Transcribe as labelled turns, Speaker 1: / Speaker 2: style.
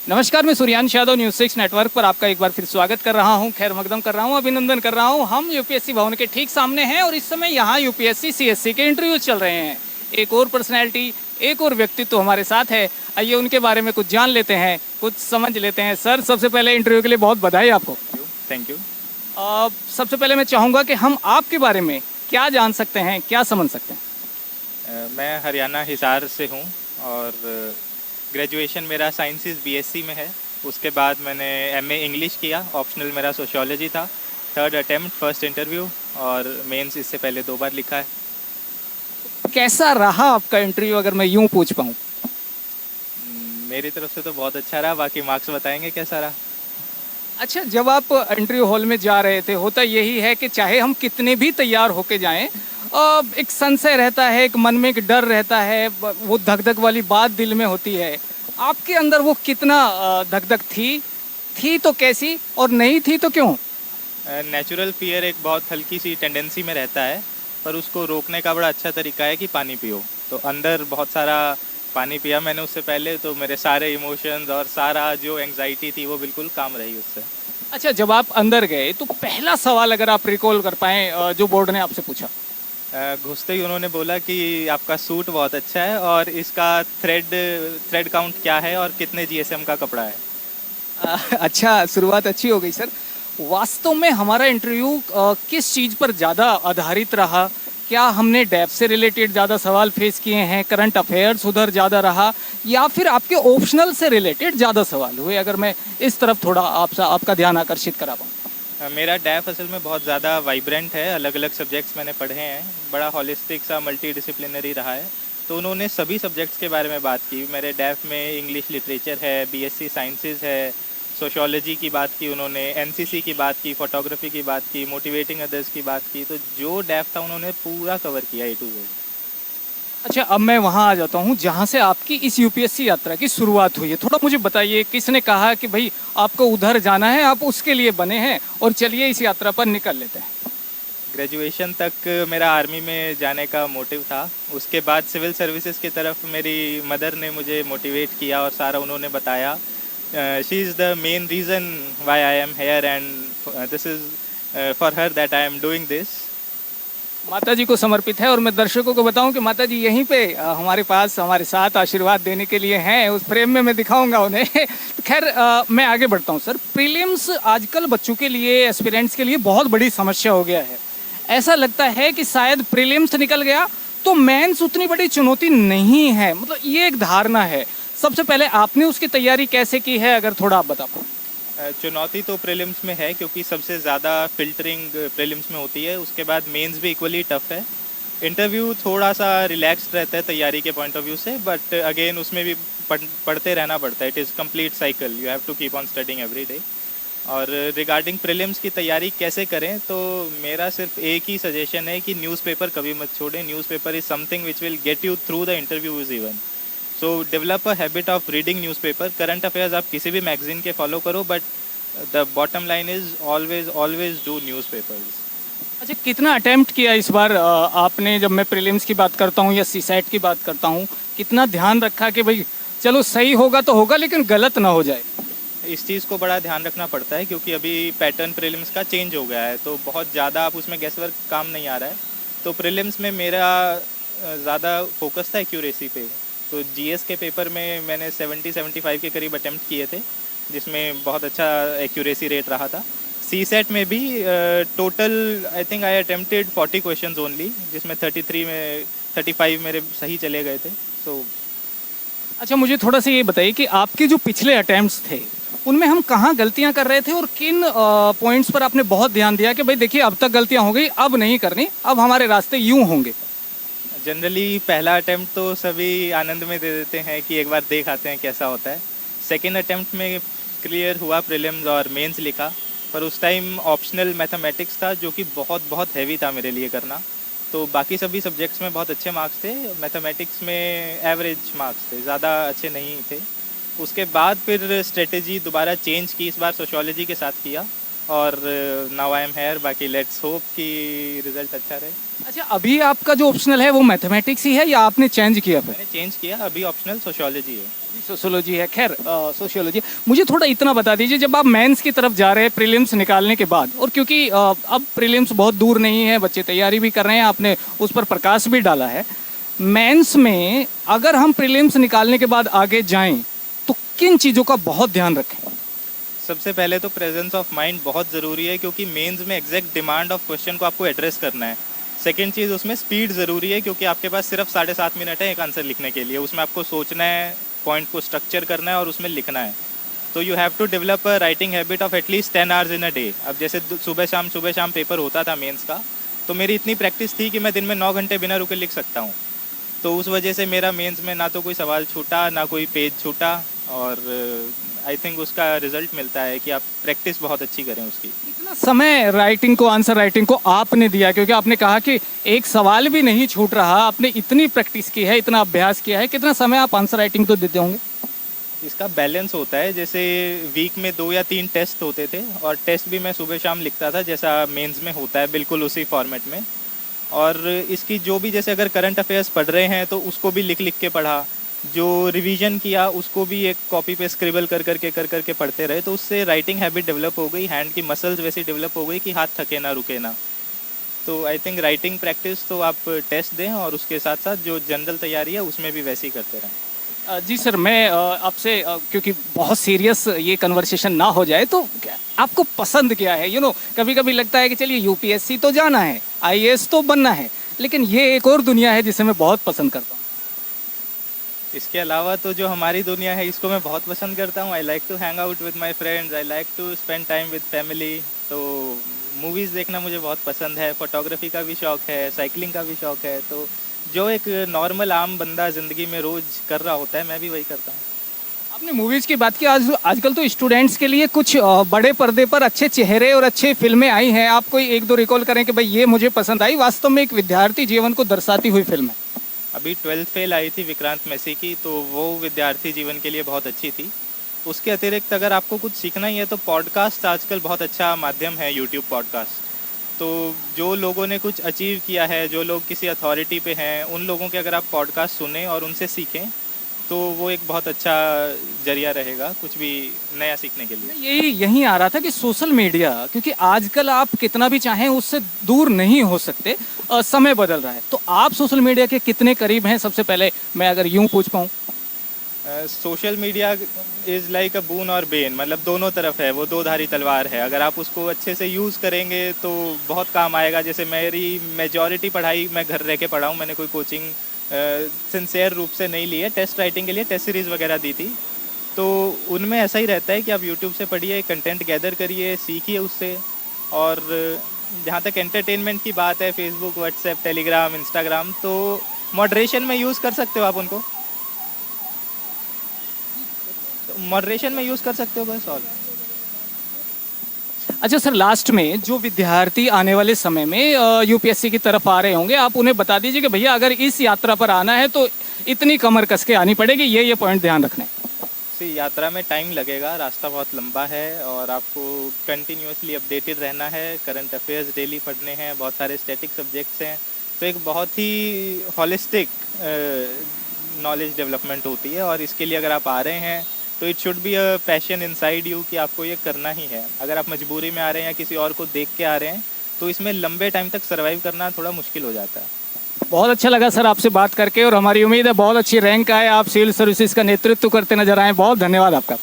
Speaker 1: नमस्कार, मैं Suryansh Yadav news 6 network पर आपका एक बार फिर स्वागत कर रहा हूं, खैर मकदम कर रहा हूं, अभिनंदन कर रहा हूं। हम यूपीएससी भवन के ठीक सामने हैं और इस समय यहां यूपीएससी सीएससी के इंटरव्यू चल रहे हैं। एक और पर्सनैलिटी, एक और व्यक्तित्व हमारे साथ है। आइए उनके बारे में कुछ जान लेते हैं, कुछ समझ लेते हैं। सर, सबसे पहले इंटरव्यू के लिए बहुत बधाई आपको।
Speaker 2: Thank you.
Speaker 1: सबसे पहले मैं चाहूँगा कि हम आपके बारे में क्या जान सकते हैं, क्या समझ सकते हैं।
Speaker 2: मैं हरियाणा हिसार से हूँ और ग्रेजुएशन मेरा साइंसेस बीएससी में है। उसके बाद मैंने एमए इंग्लिश किया, ऑप्शनल मेरा सोशियोलॉजी था। थर्ड अटेम्प्ट, फर्स्ट इंटरव्यू और मेंस इससे पहले 2 बार लिखा है।
Speaker 1: कैसा रहा आपका इंटरव्यू, अगर मैं यूँ पूछ पाऊँ?
Speaker 2: मेरी तरफ से तो बहुत अच्छा रहा, बाकी मार्क्स बताएंगे कैसा रहा।
Speaker 1: अच्छा, जब आप इंटरव्यू हॉल में जा रहे थे, होता यही है कि चाहे हम कितने भी तैयार होके जाएं, एक संशय रहता है, एक मन में एक डर रहता है, वो धक धक वाली बात दिल में होती है। आपके अंदर वो कितना धक धक थी तो कैसी, और नहीं थी तो क्यों?
Speaker 2: नेचुरल फियर एक बहुत हल्की सी टेंडेंसी में रहता है, पर उसको रोकने का बड़ा अच्छा तरीका है कि पानी पियो। तो अंदर बहुत सारा पानी पिया मैंने उससे पहले, तो मेरे सारे इमोशंस और सारा जो एंग्जाइटी थी वो बिल्कुल काम रही उससे।
Speaker 1: अच्छा, जब आप अंदर गए तो पहला सवाल अगर आप रिकॉल कर पाएँ जो बोर्ड ने आपसे पूछा।
Speaker 2: घुसते ही उन्होंने बोला कि आपका सूट बहुत अच्छा है और इसका थ्रेड काउंट क्या है और कितने जीएसएम का कपड़ा है।
Speaker 1: अच्छा, शुरुआत अच्छी हो गई सर। वास्तव में हमारा इंटरव्यू किस चीज़ पर ज़्यादा आधारित रहा? क्या हमने डेफ से रिलेटेड ज़्यादा सवाल फेस किए हैं, करंट अफेयर्स उधर ज़्यादा रहा, या फिर आपके ऑप्शनल से रिलेटेड ज़्यादा सवाल हुए? अगर मैं इस तरफ थोड़ा आपका ध्यान आकर्षित करा पाऊँ।
Speaker 2: मेरा डेफ असल में बहुत ज़्यादा वाइब्रेंट है, अलग अलग सब्जेक्ट्स मैंने पढ़े हैं, बड़ा हॉलिस्टिक सा मल्टी डिसिप्लिनरी रहा है। तो उन्होंने सभी सब्जेक्ट्स के बारे में बात की। मेरे डेफ में इंग्लिश लिटरेचर है, बीएससी साइंसेज है, सोशियोलॉजी की बात की उन्होंने, एनसीसी की बात की, फोटोग्राफी की बात की, मोटिवेटिंग अदर्स की बात की। तो जो डेफ था उन्होंने पूरा कवर किया A to Z।
Speaker 1: अच्छा, अब मैं वहाँ आ जाता हूँ जहाँ से आपकी इस यूपीएससी यात्रा की शुरुआत हुई है। थोड़ा मुझे बताइए, किसने कहा कि भाई आपको उधर जाना है, आप उसके लिए बने हैं, और चलिए इस यात्रा पर निकल लेते हैं।
Speaker 2: ग्रेजुएशन तक मेरा आर्मी में जाने का मोटिव था। उसके बाद सिविल सर्विसेज की तरफ मेरी मदर ने मुझे मोटिवेट किया और सारा उन्होंने बताया। She is the main reason why I am here and this is for her that I am doing this.
Speaker 1: माता जी को समर्पित है, और मैं दर्शकों को बताऊं कि माता जी यहीं पे हमारे पास हमारे साथ आशीर्वाद देने के लिए हैं। उस फ्रेम में मैं दिखाऊंगा उन्हें। तो खैर, मैं आगे बढ़ता हूं सर। प्रीलिम्स आजकल बच्चों के लिए, एस्पिरेंट्स के लिए बहुत बड़ी समस्या हो गया है। ऐसा लगता है कि शायद प्रीलिम्स निकल गया तो मेंस उतनी बड़ी चुनौती नहीं है, मतलब ये एक धारणा है। सबसे पहले आपने उसकी तैयारी कैसे की है, अगर थोड़ा आप बता पाओ।
Speaker 2: चुनौती तो प्रीलिम्स में है, क्योंकि सबसे ज़्यादा फिल्टरिंग प्रीलिम्स में होती है। उसके बाद मेंस भी इक्वली टफ है। इंटरव्यू थोड़ा सा रिलैक्स्ड रहता है तैयारी के पॉइंट ऑफ व्यू से, बट अगेन उसमें भी पढ़ते रहना पड़ता है। It is complete cycle, you have to keep on studying every day. और रिगार्डिंग प्रीलिम्स की तैयारी कैसे करें, तो मेरा सिर्फ एक ही सजेशन है कि न्यूज़पेपर कभी मत छोड़ें। Newspaper is something which will get you through the interviews even. So develop a habit of reading newspaper. Current affairs आप किसी भी मैगजीन के फॉलो करो, but the bottom line is always always do newspapers.
Speaker 1: अच्छा, कितना attempt किया इस बार आपने? जब मैं प्रीलिम्स की बात करता हूँ या सीसैट की बात करता हूँ, कितना ध्यान रखा कि भाई चलो सही होगा तो होगा, लेकिन गलत ना हो जाए?
Speaker 2: इस चीज़ को बड़ा ध्यान रखना पड़ता है, क्योंकि अभी पैटर्न प्रीलिम्स का चेंज हो गया है, तो बहुत ज़्यादा आप उसमें गेसवर्क काम नहीं आ रहा है। तो प्रीलिम्स में मेरा ज़्यादा फोकस था एक्यूरेसी पे। तो जीएस के पेपर में मैंने 70-75 के करीब अटेम्प्ट किए थे, जिसमें बहुत अच्छा एक्यूरेसी रेट रहा था। सी सेट में भी total I think I attempted 40 questions only, जिसमें 33 में 35 मेरे सही चले गए थे। सो
Speaker 1: अच्छा, मुझे थोड़ा सा ये बताइए कि आपके जो पिछले अटेम्प्ट्स थे उनमें हम कहाँ गलतियाँ कर रहे थे, और किन पॉइंट्स पर आपने बहुत ध्यान दिया कि भाई देखिए अब तक गलतियाँ हो गई, अब नहीं करनी, अब हमारे रास्ते यूँ होंगे?
Speaker 2: जनरली पहला अटेम्प्ट तो सभी आनंद में दे देते हैं कि एक बार देख आते हैं कैसा होता है। सेकेंड अटेम्प्ट में क्लियर हुआ प्रीलिम्स और मेंस लिखा, पर उस टाइम ऑप्शनल मैथमेटिक्स था, जो कि बहुत बहुत हैवी था मेरे लिए करना। तो बाकी सभी सब्जेक्ट्स में बहुत अच्छे मार्क्स थे, मैथमेटिक्स में एवरेज मार्क्स थे, ज़्यादा अच्छे नहीं थे। उसके बाद फिर स्ट्रेटेजी दोबारा चेंज की, इस बार सोशियोलॉजी के साथ किया। और नाउ आई एम हेयर। बाकी लेट्स होप कि रिजल्ट अच्छा रहे।
Speaker 1: अच्छा, अभी आपका जो ऑप्शनल है वो मैथमेटिक्स ही है या आपने चेंज किया फिर?
Speaker 2: मैंने चेंज किया, अभी ऑप्शनल सोशियोलॉजी है।
Speaker 1: सोशियोलॉजी है। खैर, सोशियोलॉजी। मुझे थोड़ा इतना बता दीजिए, जब आप मेंस की तरफ जा रहे हैं प्रीलिम्स निकालने के बाद, और क्योंकि अब प्रीलिम्स बहुत दूर नहीं है, बच्चे तैयारी भी कर रहे हैं, आपने उस पर प्रकाश भी डाला है, मेंस में अगर हम प्रीलिम्स निकालने के बाद आगे जाएं तो किन चीज़ों का बहुत ध्यान रखें?
Speaker 2: सबसे पहले तो प्रेजेंस ऑफ माइंड बहुत ज़रूरी है, क्योंकि मेंस में एग्जैक्ट डिमांड ऑफ क्वेश्चन को आपको एड्रेस करना है। सेकंड चीज़, उसमें स्पीड ज़रूरी है, क्योंकि आपके पास सिर्फ 7.5 मिनट है एक आंसर लिखने के लिए। उसमें आपको सोचना है, पॉइंट को स्ट्रक्चर करना है और उसमें लिखना है। तो you have to develop a writing habit of at least 10 hours in a day. अब जैसे सुबह शाम पेपर होता था मेंस का, तो मेरी इतनी प्रैक्टिस थी कि मैं दिन में 9 घंटे बिना रुके लिख सकता हूँ। तो उस वजह से मेरा मेंस में ना तो कोई सवाल छूटा, ना कोई पेज छूटा, और आई थिंक उसका रिजल्ट मिलता है कि आप प्रैक्टिस बहुत अच्छी करें उसकी।
Speaker 1: इतना समय राइटिंग को, आंसर राइटिंग को आपने दिया, क्योंकि आपने कहा कि एक सवाल भी नहीं छूट रहा, आपने इतनी प्रैक्टिस की है, इतना अभ्यास किया है, कितना समय आप आंसर राइटिंग तो देते होंगे?
Speaker 2: इसका बैलेंस होता है, जैसे वीक में 2 या 3 टेस्ट होते थे, और टेस्ट भी मैं सुबह शाम लिखता था जैसा मेंस में होता है, बिल्कुल उसी फॉर्मेट में। और इसकी जो भी, जैसे अगर करंट अफेयर्स पढ़ रहे हैं तो उसको भी लिख लिख के पढ़ा, जो रिवीजन किया उसको भी एक कॉपी पे स्क्रिबल कर करके पढ़ते रहे, तो उससे राइटिंग हैबिट डेवलप हो गई, हैंड की मसल्स वैसी डेवलप हो गई कि हाथ थके ना, रुके ना। तो आई थिंक राइटिंग प्रैक्टिस तो आप टेस्ट दें, और उसके साथ साथ जो जनरल तैयारी है उसमें भी वैसे ही करते रहें।
Speaker 1: जी सर, मैं आपसे, क्योंकि बहुत सीरियस ये कन्वर्सेशन ना हो जाए, तो आपको पसंद क्या है? कभी कभी लगता है कि चलिए यूपीएससी तो जाना है, आईएएस तो बनना है, लेकिन ये एक और दुनिया है जिसे मैं बहुत पसंद करता हूँ।
Speaker 2: इसके अलावा तो जो हमारी दुनिया है इसको मैं बहुत पसंद करता हूँ। I like to hang out with my friends, I like to spend time with family. तो मूवीज़ देखना मुझे बहुत पसंद है, फोटोग्राफी का भी शौक़ है, साइकिलिंग का भी शौक़ है। तो जो एक नॉर्मल आम बंदा ज़िंदगी में रोज़ कर रहा होता है, मैं भी वही करता हूँ।
Speaker 1: आपने मूवीज़ की बात की, आजकल तो स्टूडेंट्स के लिए कुछ बड़े पर्दे पर अच्छे चेहरे और अच्छे फिल्में आई हैं। आप कोई एक दो रिकॉल करें कि भाई ये मुझे पसंद आई, वास्तव में एक विद्यार्थी जीवन को दर्शाती हुई फिल्म है।
Speaker 2: अभी 12th फेल आई थी विक्रांत मैसी की, तो वो विद्यार्थी जीवन के लिए बहुत अच्छी थी। उसके अतिरिक्त अगर आपको कुछ सीखना ही है तो पॉडकास्ट आजकल बहुत अच्छा माध्यम है, यूट्यूब पॉडकास्ट। तो जो लोगों ने कुछ अचीव किया है, जो लोग किसी अथॉरिटी पे हैं, उन लोगों के अगर आप पॉडकास्ट सुने और उनसे सीखें तो वो एक बहुत अच्छा जरिया रहेगा कुछ भी नया सीखने के लिए।
Speaker 1: यही आ रहा था कि सोशल मीडिया, क्योंकि आजकल आप कितना भी चाहें उससे दूर नहीं हो सकते, समय बदल रहा है, तो आप सोशल मीडिया के कितने करीब हैं? सबसे पहले मैं अगर यूं पूछ पाऊँ।
Speaker 2: Social media is like a boon और बेन, मतलब दोनों तरफ है, वो दो धारी तलवार है। अगर आप उसको अच्छे से यूज़ करेंगे तो बहुत काम आएगा। जैसे मेरी मेजॉरिटी पढ़ाई मैं घर रह के पढ़ा हूँ, मैंने कोई कोचिंग सिंसियर रूप से नहीं ली है। टेस्ट राइटिंग के लिए टेस्ट सीरीज़ वगैरह दी थी, तो उनमें ऐसा ही रहता है कि आप यूट्यूब से पढ़िए, कंटेंट गैदर करिए, सीखिए उससे। और जहाँ तक एंटरटेनमेंट की बात है, फेसबुक, व्हाट्सएप, टेलीग्राम, इंस्टाग्राम, तो मॉडरेशन में यूज़ कर सकते हो आप उनको, मॉडरेशन में यूज़ कर सकते हो बस। और
Speaker 1: अच्छा सर, लास्ट में जो विद्यार्थी आने वाले समय में यूपीएससी की तरफ आ रहे होंगे, आप उन्हें बता दीजिए कि भैया अगर इस यात्रा पर आना है तो इतनी कमर कस के आनी पड़ेगी, ये पॉइंट ध्यान रखना है।
Speaker 2: इसी यात्रा में टाइम लगेगा, रास्ता बहुत लंबा है, और आपको कंटिन्यूसली अपडेटेड रहना है। करंट अफेयर्स डेली पढ़ने हैं, बहुत सारे स्टैटिक सब्जेक्ट्स हैं, तो एक बहुत ही हॉलिस्टिक नॉलेज डेवलपमेंट होती है। और इसके लिए अगर आप आ रहे हैं तो it should be a passion inside you कि आपको ये करना ही है। अगर आप मजबूरी में आ रहे हैं या किसी और को देख के आ रहे हैं तो इसमें लंबे टाइम तक सर्वाइव करना थोड़ा मुश्किल हो जाता है।
Speaker 1: बहुत अच्छा लगा सर आपसे बात करके, और हमारी उम्मीद है बहुत अच्छी रैंक आए, आप सिविल सर्विसेज का नेतृत्व करते नजर आए। बहुत धन्यवाद आपका।